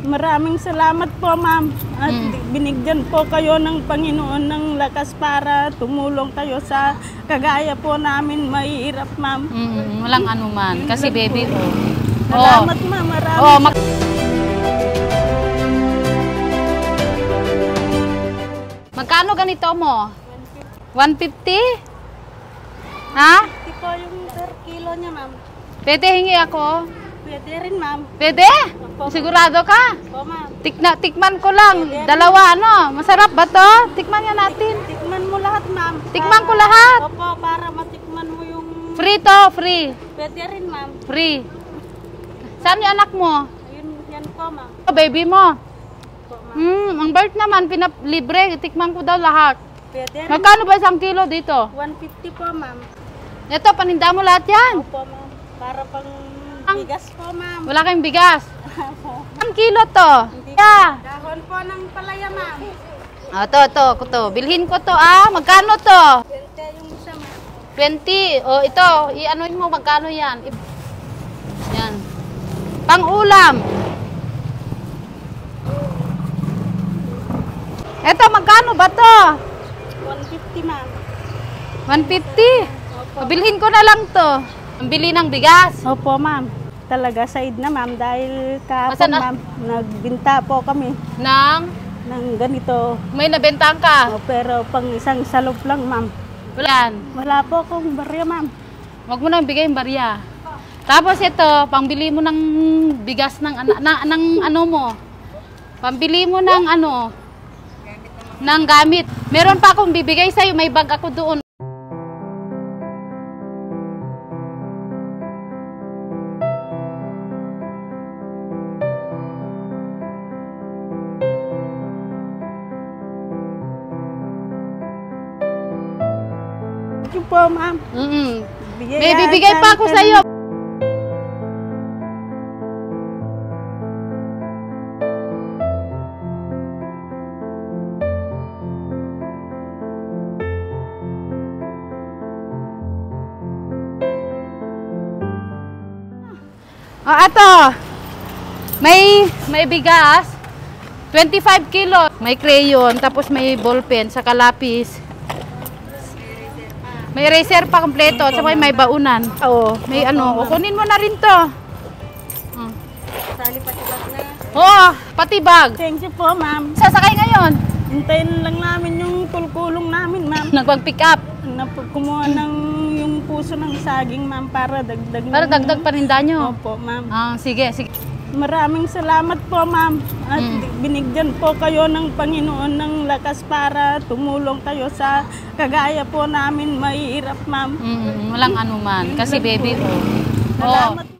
Maraming salamat po, ma'am. At binigyan po kayo ng Panginoon ng lakas para tumulong kayo sa kagaya po namin mahirap, ma'am. Walang anuman. Kasi baby ko. Salamat, ma'am. Maraming Magkano ganito mo? 150? Ha? Ito po yung per kilo niya, ma'am. Pwede hingi ako? Pwede rin, ma'am. Pwede? Sigurado ka? Opo, ma'am. Tikman ko lang. Dalawa, ano? Masarap ba to? Tikman nga natin. Tikman mo lahat, ma'am. Tikman ko lahat. Opo, para matikman mo yung... Free to, free. Pwede rin, ma'am. Free. Saan yung anak mo? Ayun, yan po, ma'am. Baby mo? Opo, ma'am. Ang birth naman, pinablibre. Tikman ko daw lahat. Pwede rin. Magkano ba 1 kilo dito? 150 po, ma'am. Ito, paninda mo lahat yan. Opo, ma'am. Para pang bigas po, ma'am. Wala kayong bigas. 1 kilo to. Yeah. Dahon po ng palaya, ma'am. Ito. Bilhin ko to, Magkano to? 20 yung isa, ma'am. 20. Ito. I-anuin mo, magkano yan? Yan. Pang-ulam. Ito, magkano ba to? 150, ma'am. 150. Bilhin ko na lang to. Ang bili ng bigas. Opo, ma'am. Talaga side na, ma'am. Dahil kahapon, ma'am, nagbinta po kami ng ganito. May nabentahan ka? Pero pang isang salop lang, ma'am. Wala po akong barya, ma'am. Huwag mo nang bigay yung barya. Tapos ito, pangbili mo ng bigas ng ano mo. Pambili mo ng ng gamit. Meron pa akong bibigay sa'yo. May bag ako doon. Thank you po, ma'am. May bibigay pa ako sa'yo. Ato, may bigas, 25 kilo, may crayon, tapos may ballpen, saka lapis. May eraser pa kompleto, at may baunan. May kunin mo na rin to. Sali pati bag na. Pati bag. Thank you po, ma'am. Sasakay ngayon? Hintayin lang namin yung tulkulong namin, ma'am. Nagpag-pick up. Kumuha ng yung puso ng saging, ma'am, para dagdag. Para dagdag paninda nyo? Opo, ma'am. Sige. Maraming salamat po, ma'am. At binigyan po kayo ng Panginoon ng lakas para tumulong kayo sa kagaya po namin mahirap, ma'am. Walang anuman. Kasi baby ko. Salamat.